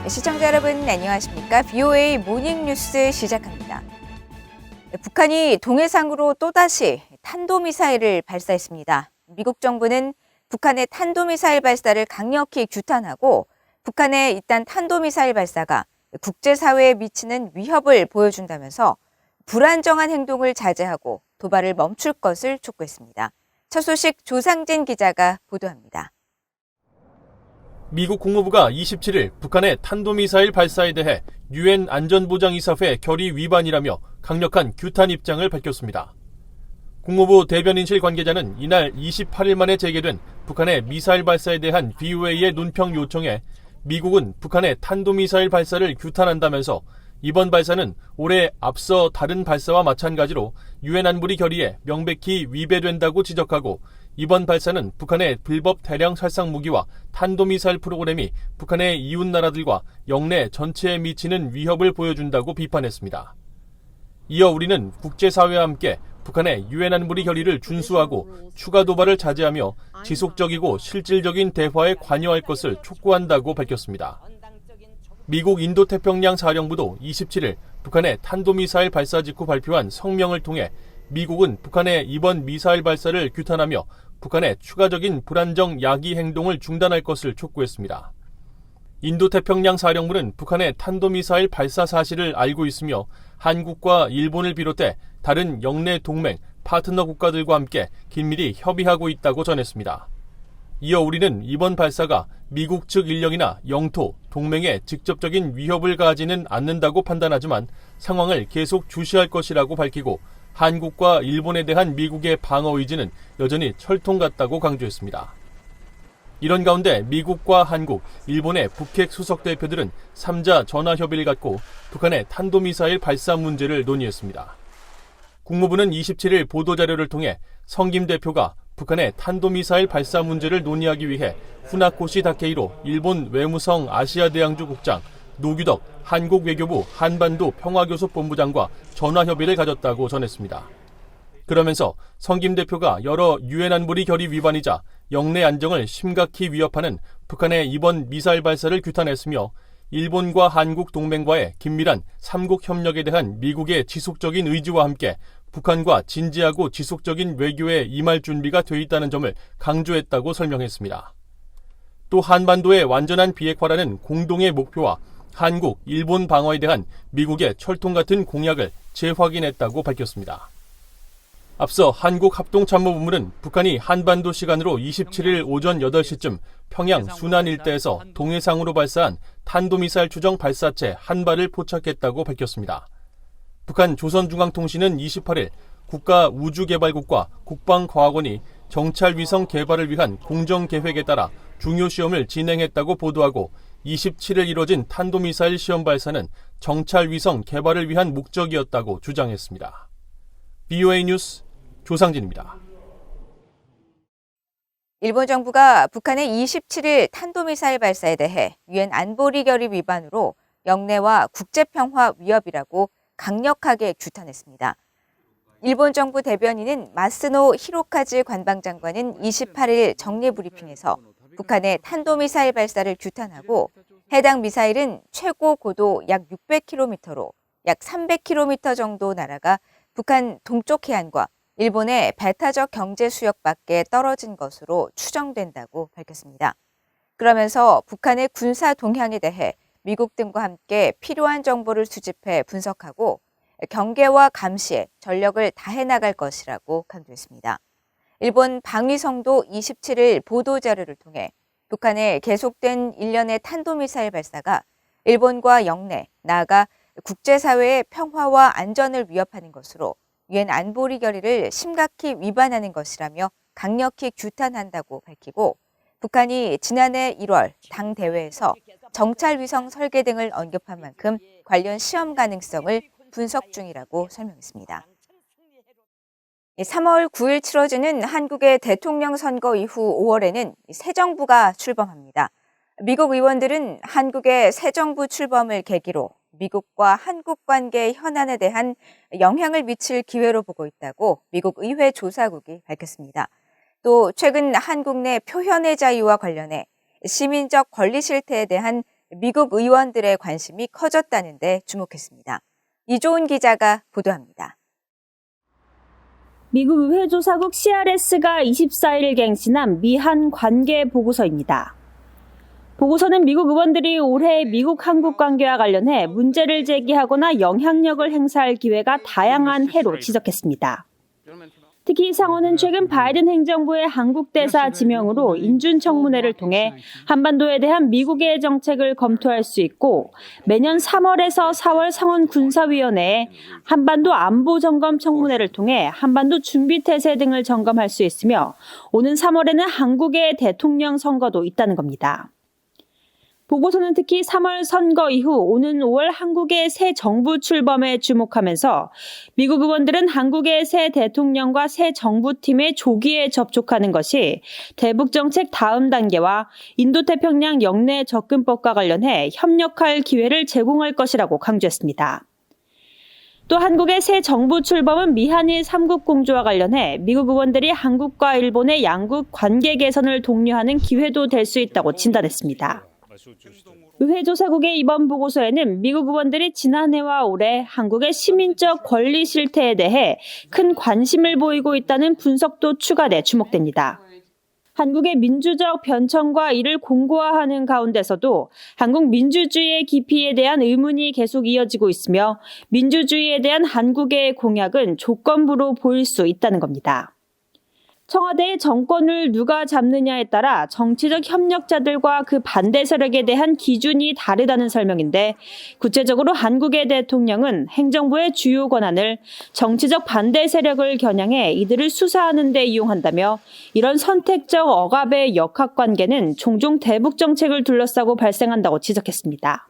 시청자 여러분 안녕하십니까? VOA 모닝뉴스 시작합니다. 북한이 동해상으로 또다시 탄도미사일을 발사했습니다. 미국 정부는 북한의 탄도미사일 발사를 강력히 규탄하고 북한의 이딴 탄도미사일 발사가 국제사회에 미치는 위협을 보여준다면서 불안정한 행동을 자제하고 도발을 멈출 것을 촉구했습니다. 첫 소식 조상진 기자가 보도합니다. 미국 국무부가 27일 북한의 탄도미사일 발사에 대해 유엔 안전보장이사회 결의 위반이라며 강력한 규탄 입장을 밝혔습니다. 국무부 대변인실 관계자는 이날 28일 만에 재개된 북한의 미사일 발사에 대한 VOA의 논평 요청에 미국은 북한의 탄도미사일 발사를 규탄한다면서 이번 발사는 올해 앞서 다른 발사와 마찬가지로 유엔 안보리 결의에 명백히 위배된다고 지적하고 이번 발사는 북한의 불법 대량 살상 무기와 탄도미사일 프로그램이 북한의 이웃 나라들과 영내 전체에 미치는 위협을 보여준다고 비판했습니다. 이어 우리는 국제사회와 함께 북한의 유엔 안보리 결의를 준수하고 추가 도발을 자제하며 지속적이고 실질적인 대화에 관여할 것을 촉구한다고 밝혔습니다. 미국 인도태평양 사령부도 27일 북한의 탄도미사일 발사 직후 발표한 성명을 통해 미국은 북한의 이번 미사일 발사를 규탄하며 북한의 추가적인 불안정 야기 행동을 중단할 것을 촉구했습니다. 인도태평양 사령부는 북한의 탄도미사일 발사 사실을 알고 있으며 한국과 일본을 비롯해 다른 영내 동맹, 파트너 국가들과 함께 긴밀히 협의하고 있다고 전했습니다. 이어 우리는 이번 발사가 미국 측 인력이나 영토, 동맹에 직접적인 위협을 가하지는 않는다고 판단하지만 상황을 계속 주시할 것이라고 밝히고 한국과 일본에 대한 미국의 방어 의지는 여전히 철통 같다고 강조했습니다. 이런 가운데 미국과 한국, 일본의 북핵 수석 대표들은 3자 전화 협의를 갖고 북한의 탄도미사일 발사 문제를 논의했습니다. 국무부는 27일 보도자료를 통해 성김 대표가 북한의 탄도미사일 발사 문제를 논의하기 위해 후나코시 다케이로 일본 외무성 아시아대양주 국장, 노규덕 한국 외교부 한반도 평화교섭본부장과 전화협의를 가졌다고 전했습니다. 그러면서 성김 대표가 여러 유엔 안보리 결의 위반이자 영내 안정을 심각히 위협하는 북한의 이번 미사일 발사를 규탄했으며 일본과 한국 동맹과의 긴밀한 삼국 협력에 대한 미국의 지속적인 의지와 함께 북한과 진지하고 지속적인 외교에 임할 준비가 돼 있다는 점을 강조했다고 설명했습니다. 또 한반도의 완전한 비핵화라는 공동의 목표와 한국, 일본 방어에 대한 미국의 철통 같은 공약을 재확인했다고 밝혔습니다. 앞서 한국합동참모본부는 북한이 한반도 시간으로 27일 오전 8시쯤 평양 순안 일대에서 동해상으로 발사한 탄도미사일 추정 발사체 한 발을 포착했다고 밝혔습니다. 북한 조선중앙통신은 28일 국가우주개발국과 국방과학원이 정찰위성 개발을 위한 공정계획에 따라 중요 시험을 진행했다고 보도하고 27일 이뤄진 탄도미사일 시험 발사는 정찰위성 개발을 위한 목적이었다고 주장했습니다. VOA 뉴스 조상진입니다. 일본 정부가 북한의 27일 탄도미사일 발사에 대해 유엔 안보리 결의 위반으로 영내와 국제평화 위협이라고 강력하게 규탄했습니다. 일본 정부 대변인인 마스노 히로카즈 관방장관은 28일 정례브리핑에서 북한의 탄도미사일 발사를 규탄하고 해당 미사일은 최고 고도 약 600km로 약 300km 정도 날아가 북한 동쪽 해안과 일본의 배타적 경제 수역 밖에 떨어진 것으로 추정된다고 밝혔습니다. 그러면서 북한의 군사 동향에 대해 미국 등과 함께 필요한 정보를 수집해 분석하고 경계와 감시에 전력을 다해 나갈 것이라고 강조했습니다. 일본 방위성도 27일 보도자료를 통해 북한의 계속된 일련의 탄도미사일 발사가 일본과 영내, 나아가 국제사회의 평화와 안전을 위협하는 것으로 유엔 안보리 결의를 심각히 위반하는 것이라며 강력히 규탄한다고 밝히고 북한이 지난해 1월 당 대회에서 정찰위성 설계 등을 언급한 만큼 관련 시험 가능성을 분석 중이라고 설명했습니다. 3월 9일 치러지는 한국의 대통령 선거 이후 5월에는 새 정부가 출범합니다. 미국 의원들은 한국의 새 정부 출범을 계기로 미국과 한국 관계 현안에 대한 영향을 미칠 기회로 보고 있다고 미국 의회 조사국이 밝혔습니다. 또 최근 한국 내 표현의 자유와 관련해 시민적 권리 실태에 대한 미국 의원들의 관심이 커졌다는 데 주목했습니다. 이조은 기자가 보도합니다. 미국 의회조사국 CRS가 24일 갱신한 미한 관계 보고서입니다. 보고서는 미국 의원들이 올해 미국-한국 관계와 관련해 문제를 제기하거나 영향력을 행사할 기회가 다양한 해로 지적했습니다. 특히 상원은 최근 바이든 행정부의 한국 대사 지명으로 인준 청문회를 통해 한반도에 대한 미국의 정책을 검토할 수 있고 매년 3월에서 4월 상원 군사위원회에 한반도 안보 점검 청문회를 통해 한반도 준비 태세 등을 점검할 수 있으며 오는 3월에는 한국의 대통령 선거도 있다는 겁니다. 보고서는 특히 3월 선거 이후 오는 5월 한국의 새 정부 출범에 주목하면서 미국 의원들은 한국의 새 대통령과 새 정부팀에 조기에 접촉하는 것이 대북 정책 다음 단계와 인도태평양 영내 접근법과 관련해 협력할 기회를 제공할 것이라고 강조했습니다. 또 한국의 새 정부 출범은 미한일 3국 공조와 관련해 미국 의원들이 한국과 일본의 양국 관계 개선을 독려하는 기회도 될 수 있다고 진단했습니다. 의회조사국의 이번 보고서에는 미국 의원들이 지난해와 올해 한국의 시민적 권리 실태에 대해 큰 관심을 보이고 있다는 분석도 추가돼 주목됩니다. 한국의 민주적 변천과 이를 공고화하는 가운데서도 한국 민주주의의 깊이에 대한 의문이 계속 이어지고 있으며 민주주의에 대한 한국의 공약은 조건부로 보일 수 있다는 겁니다. 청와대의 정권을 누가 잡느냐에 따라 정치적 협력자들과 그 반대 세력에 대한 기준이 다르다는 설명인데 구체적으로 한국의 대통령은 행정부의 주요 권한을 정치적 반대 세력을 겨냥해 이들을 수사하는 데 이용한다며 이런 선택적 억압의 역학관계는 종종 대북 정책을 둘러싸고 발생한다고 지적했습니다.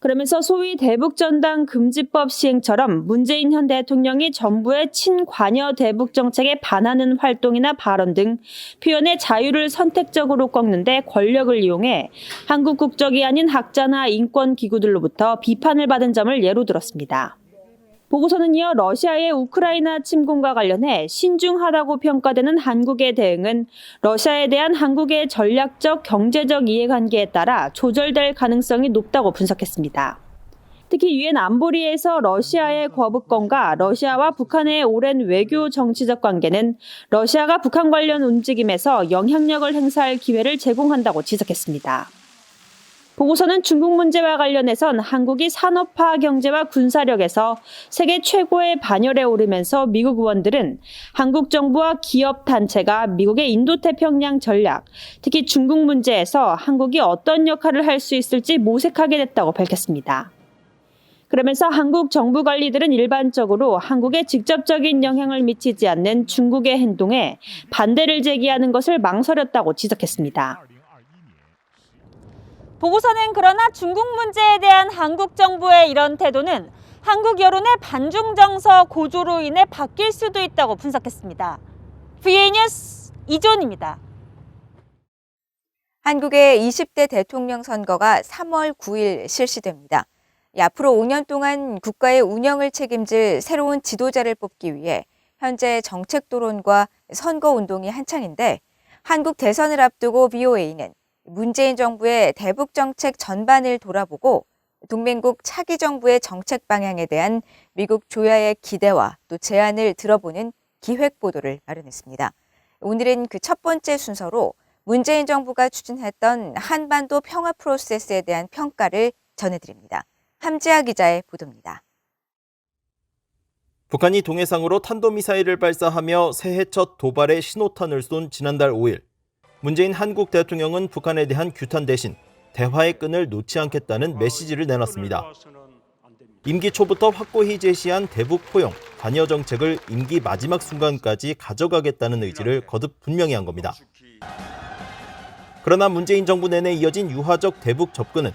그러면서 소위 대북전당 금지법 시행처럼 문재인 현 대통령이 정부의 친관여 대북 정책에 반하는 활동이나 발언 등 표현의 자유를 선택적으로 꺾는데 권력을 이용해 한국 국적이 아닌 학자나 인권기구들로부터 비판을 받은 점을 예로 들었습니다. 보고서는 이어 러시아의 우크라이나 침공과 관련해 신중하다고 평가되는 한국의 대응은 러시아에 대한 한국의 전략적 경제적 이해관계에 따라 조절될 가능성이 높다고 분석했습니다. 특히 유엔 안보리에서 러시아의 거부권과 러시아와 북한의 오랜 외교 정치적 관계는 러시아가 북한 관련 움직임에서 영향력을 행사할 기회를 제공한다고 지적했습니다. 보고서는 중국 문제와 관련해선 한국이 산업화 경제와 군사력에서 세계 최고의 반열에 오르면서 미국 의원들은 한국 정부와 기업 단체가 미국의 인도태평양 전략, 특히 중국 문제에서 한국이 어떤 역할을 할 수 있을지 모색하게 됐다고 밝혔습니다. 그러면서 한국 정부 관리들은 일반적으로 한국에 직접적인 영향을 미치지 않는 중국의 행동에 반대를 제기하는 것을 망설였다고 지적했습니다. 보고서는 그러나 중국 문제에 대한 한국 정부의 이런 태도는 한국 여론의 반중 정서 고조로 인해 바뀔 수도 있다고 분석했습니다. VA 뉴스 이조은입니다. 한국의 20대 대통령 선거가 3월 9일 실시됩니다. 앞으로 5년 동안 국가의 운영을 책임질 새로운 지도자를 뽑기 위해 현재 정책 토론과 선거 운동이 한창인데 한국 대선을 앞두고 BOA는 문재인 정부의 대북 정책 전반을 돌아보고 동맹국 차기 정부의 정책 방향에 대한 미국 조야의 기대와 또 제안을 들어보는 기획 보도를 마련했습니다. 오늘은 그 첫 번째 순서로 문재인 정부가 추진했던 한반도 평화 프로세스에 대한 평가를 전해드립니다. 함지아 기자의 보도입니다. 북한이 동해상으로 탄도미사일을 발사하며 새해 첫 도발의 신호탄을 쏜 지난달 5일. 문재인 한국 대통령은 북한에 대한 규탄 대신 대화의 끈을 놓지 않겠다는 메시지를 내놨습니다. 임기 초부터 확고히 제시한 대북 포용, 관여 정책을 임기 마지막 순간까지 가져가겠다는 의지를 거듭 분명히 한 겁니다. 그러나 문재인 정부 내내 이어진 유화적 대북 접근은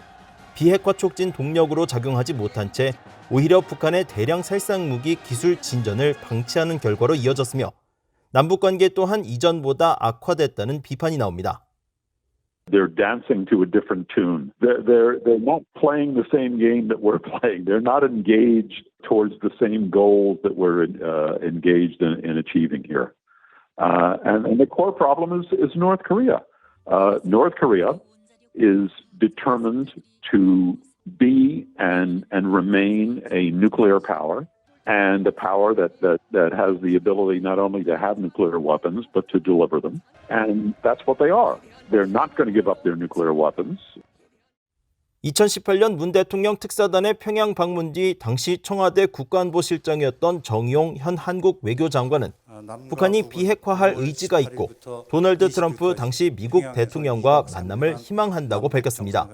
비핵화 촉진 동력으로 작용하지 못한 채 오히려 북한의 대량 살상 무기 기술 진전을 방치하는 결과로 이어졌으며 남북 관계 또한 이전보다 악화됐다는 비판이 나옵니다. They're dancing to a different tune. They're not playing the same game that we're playing. They're not engaged towards the same goals that we're engaged in achieving here. And the core problem is North Korea. North Korea is determined to be and remain a nuclear power, and a power that has the ability not only to have nuclear weapons, but to deliver them. And that's what they are. They're not going to give up their nuclear weapons. 2018년 문 대통령 특사단의 평양 방문 뒤 당시 청와대 국가안보실장이었던 정의용 현 한국 외교장관은 북한이 비핵화할 의지가 있고 도널드 트럼프 당시 미국 대통령과 만남을 희망한다고 밝혔습니다.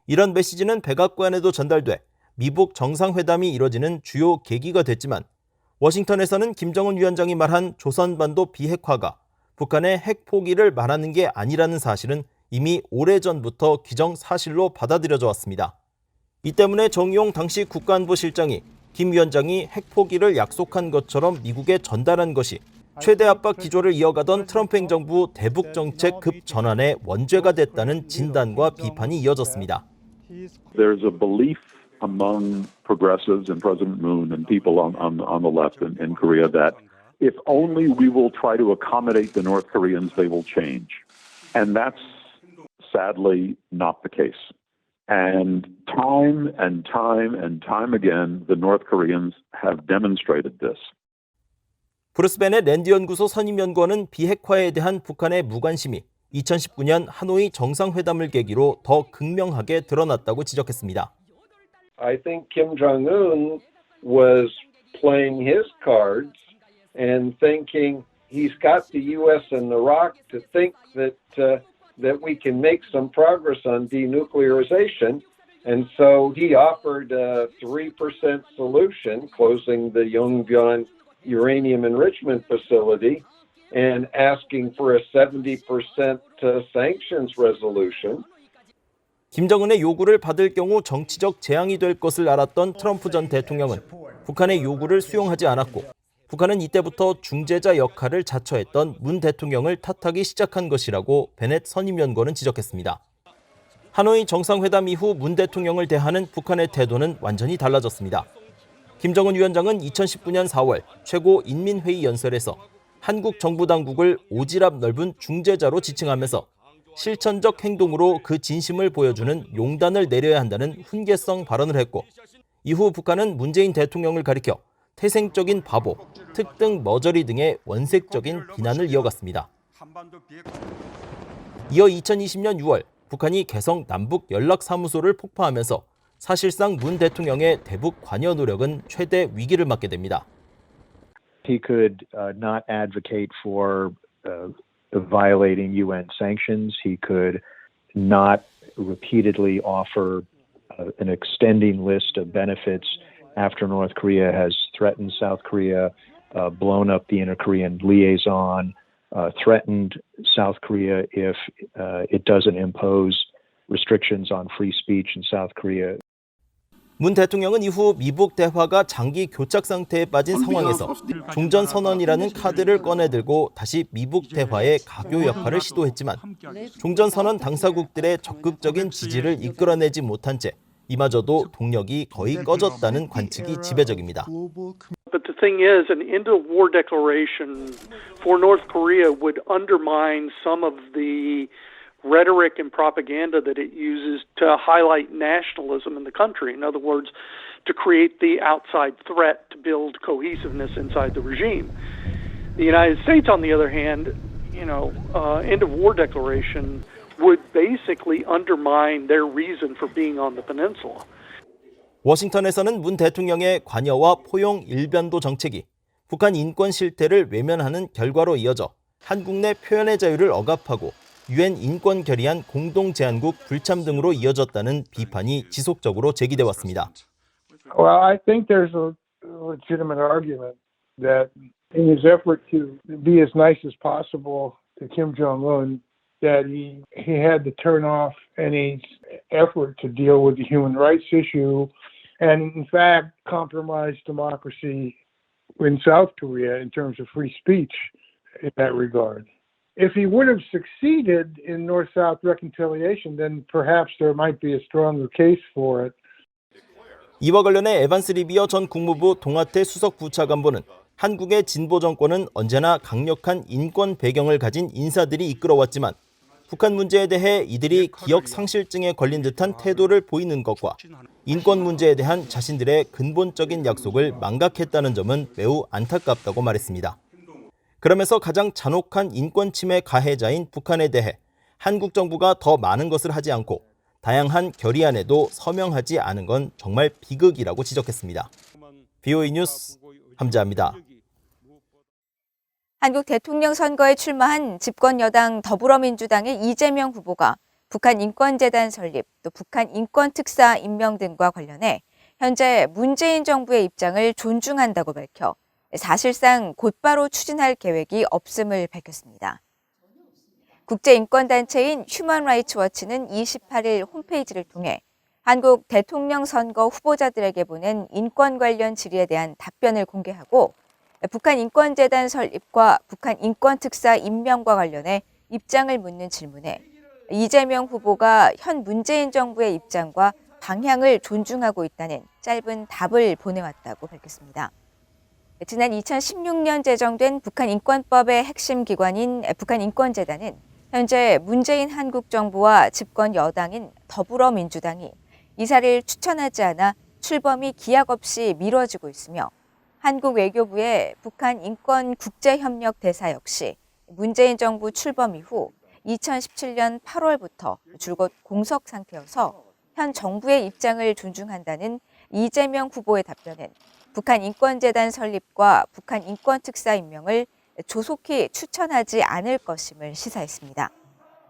이런 메시지는 백악관에도 전달돼 미북 정상회담이 이뤄지는 주요 계기가 됐지만 워싱턴에서는 김정은 위원장이 말한 조선반도 비핵화가 북한의 핵 포기를 말하는 게 아니라는 사실은 이미 오래전부터 기정사실로 받아들여져 왔습니다. 이 때문에 정의용 당시 국가안보실장이 김 위원장이 핵 포기를 약속한 것처럼 미국에 전달한 것이 최대 압박 기조를 이어가던 트럼프 행정부 대북 정책 급 전환의 원죄가 됐다는 진단과 비판이 이어졌습니다. There's a belief among progressives and President Moon and people on the left in Korea that if only we will try to accommodate the North Koreans, they will change. And that's sadly not the case. And time again, the North Koreans have demonstrated this. 브루스벤의 랜드 연구소 선임연구원은 비핵화에 대한 북한의 무관심이 2019년 하노이 정상회담을 계기로 더 극명하게 드러났다고 지적했습니다. I think Kim Jong-un was playing his cards and thinking he's got the U.S. and Iraq to think that we can make some progress on denuclearization. And so he offered a 3% solution, closing the Yongbyon uranium enrichment facility and asking for a 70% sanctions resolution. 김정은의 요구를 받을 경우 정치적 재앙이 될 것을 알았던 트럼프 전 대통령은 북한의 요구를 수용하지 않았고 북한은 이때부터 중재자 역할을 자처했던 문 대통령을 탓하기 시작한 것이라고 베넷 선임연구원은 지적했습니다. 하노이 정상회담 이후 문 대통령을 대하는 북한의 태도는 완전히 달라졌습니다. 김정은 위원장은 2019년 4월 최고인민회의 연설에서 한국 정부 당국을 오지랖 넓은 중재자로 지칭하면서 실천적 행동으로 그 진심을 보여주는 용단을 내려야 한다는 훈계성 발언을 했고 이후 북한은 문재인 대통령을 가리켜 태생적인 바보, 특등 머저리 등의 원색적인 비난을 이어갔습니다. 이어 2020년 6월 북한이 개성 남북 연락사무소를 폭파하면서 사실상 문 대통령의 대북 관여 노력은 최대 위기를 맞게 됩니다. He could not advocate for violating UN sanctions. He could not repeatedly offer an extending list of benefits after North Korea has threatened South Korea, blown up the inter-Korean liaison, threatened South Korea if it doesn't impose restrictions on free speech in South Korea. 문 대통령은 이후 미북 대화가 장기 교착 상태에 빠진 상황에서 종전선언이라는 카드를 꺼내들고 다시 미북 대화의 가교 역할을 시도했지만 종전선언 당사국들의 적극적인 지지를 이끌어내지 못한 채 이마저도 동력이 거의 꺼졌다는 관측이 지배적입니다. But the thing is, an end-of-war declaration for North Korea would undermine some of the rhetoric and propaganda that it uses to highlight nationalism in the country. In other words, to create the outside threat to build cohesiveness inside the regime. The United States, on the other hand, end-of-war declaration would basically undermine their reason for being on the peninsula. 워싱턴에서는 문 대통령의 관여와 포용 일변도 정책이 북한 인권 실태를 외면하는 결과로 이어져 한국 내 표현의 자유를 억압하고 유엔 인권 결의안 공동 제안국 불참 등으로 이어졌다는 비판이 지속적으로 제기돼 왔습니다. Well, I think there's a legitimate argument that in his effort to be as nice as possible to Kim Jong-un, that he had to turn off any effort to deal with the human rights issue and, in fact, compromise democracy in South Korea in terms of free speech in that regard. If he would have succeeded in North-South reconciliation, then perhaps there might be a stronger case for it. 이와 관련해 에반스 리비어 전 국무부 동아태 수석 부차관보는 한국의 진보 정권은 언제나 강력한 인권 배경을 가진 인사들이 이끌어왔지만 북한 문제에 대해 이들이 기억 상실증에 걸린 듯한 태도를 보이는 것과 인권 문제에 대한 자신들의 근본적인 약속을 망각했다는 점은 매우 안타깝다고 말했습니다. 그러면서 가장 잔혹한 인권 침해 가해자인 북한에 대해 한국 정부가 더 많은 것을 하지 않고 다양한 결의안에도 서명하지 않은 건 정말 비극이라고 지적했습니다. BOE 뉴스 함재하입니다. 한국 대통령 선거에 출마한 집권 여당 더불어민주당의 이재명 후보가 북한 인권재단 설립, 또 북한 인권특사 임명 등과 관련해 현재 문재인 정부의 입장을 존중한다고 밝혀 사실상 곧바로 추진할 계획이 없음을 밝혔습니다. 국제인권단체인 휴먼 라이츠 워치는 28일 홈페이지를 통해 한국 대통령 선거 후보자들에게 보낸 인권 관련 질의에 대한 답변을 공개하고 북한 인권재단 설립과 북한 인권특사 임명과 관련해 입장을 묻는 질문에 이재명 후보가 현 문재인 정부의 입장과 방향을 존중하고 있다는 짧은 답을 보내왔다고 밝혔습니다. 지난 2016년 제정된 북한 인권법의 핵심 기관인 북한 인권재단은 현재 문재인 한국 정부와 집권 여당인 더불어민주당이 이사를 추천하지 않아 출범이 기약 없이 미뤄지고 있으며 한국 외교부의 북한 인권 국제협력 대사 역시 문재인 정부 출범 이후 2017년 8월부터 줄곧 공석 상태여서 현 정부의 입장을 존중한다는 이재명 후보의 답변은 북한 인권재단 설립과 북한 인권특사 임명을 조속히 추천하지 않을 것임을 시사했습니다.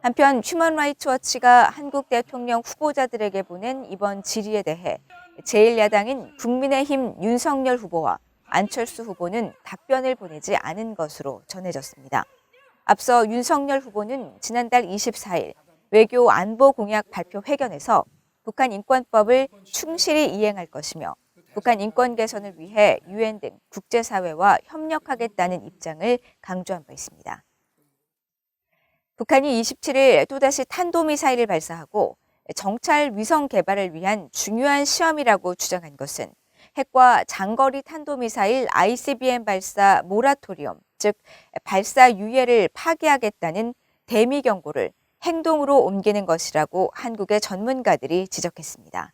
한편 휴먼 라이츠 워치가 한국 대통령 후보자들에게 보낸 이번 질의에 대해 제1야당인 국민의힘 윤석열 후보와 안철수 후보는 답변을 보내지 않은 것으로 전해졌습니다. 앞서 윤석열 후보는 지난달 24일 외교 안보 공약 발표 회견에서 북한 인권법을 충실히 이행할 것이며 북한 인권 개선을 위해 유엔 등 국제사회와 협력하겠다는 입장을 강조한 바 있습니다. 북한이 27일 또다시 탄도미사일을 발사하고 정찰 위성 개발을 위한 중요한 시험이라고 주장한 것은 핵과 장거리 탄도미사일 ICBM 발사 모라토리엄, 즉 발사 유예를 파기하겠다는 대미 경고를 행동으로 옮기는 것이라고 한국의 전문가들이 지적했습니다.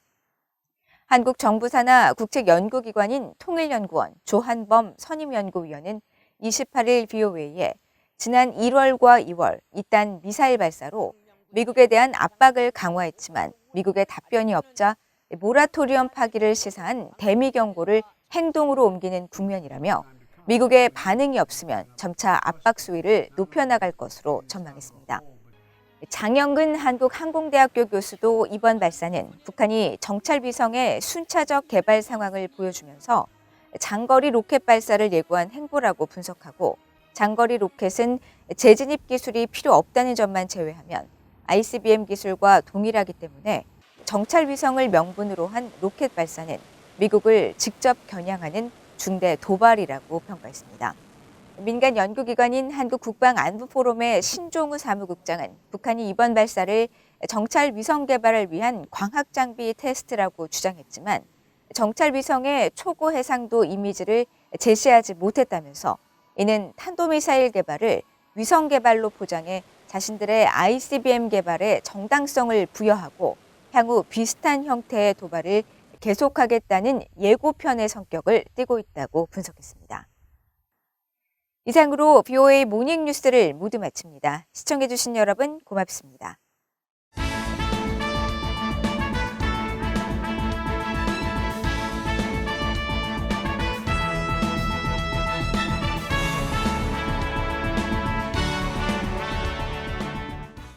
한국 정부 산하 국책연구기관인 통일연구원 조한범 선임연구위원은 28일 BOA에 지난 1월과 2월 이딴 미사일 발사로 미국에 대한 압박을 강화했지만 미국의 답변이 없자 모라토리엄 파기를 시사한 대미 경고를 행동으로 옮기는 국면이라며 미국의 반응이 없으면 점차 압박 수위를 높여나갈 것으로 전망했습니다. 장영근 한국항공대학교 교수도 이번 발사는 북한이 정찰위성의 순차적 개발 상황을 보여주면서 장거리 로켓 발사를 예고한 행보라고 분석하고 장거리 로켓은 재진입 기술이 필요 없다는 점만 제외하면 ICBM 기술과 동일하기 때문에 정찰 위성을 명분으로 한 로켓 발사는 미국을 직접 겨냥하는 중대 도발이라고 평가했습니다. 민간 연구기관인 한국국방안보포럼의 신종우 사무국장은 북한이 이번 발사를 정찰 위성 개발을 위한 광학 장비 테스트라고 주장했지만 정찰 위성의 초고 해상도 이미지를 제시하지 못했다면서 이는 탄도미사일 개발을 위성 개발로 포장해 자신들의 ICBM 개발에 정당성을 부여하고 향후 비슷한 형태의 도발을 계속하겠다는 예고편의 성격을 띠고 있다고 분석했습니다. 이상으로 BOA 모닝 뉴스를 모두 마칩니다. 시청해주신 여러분 고맙습니다.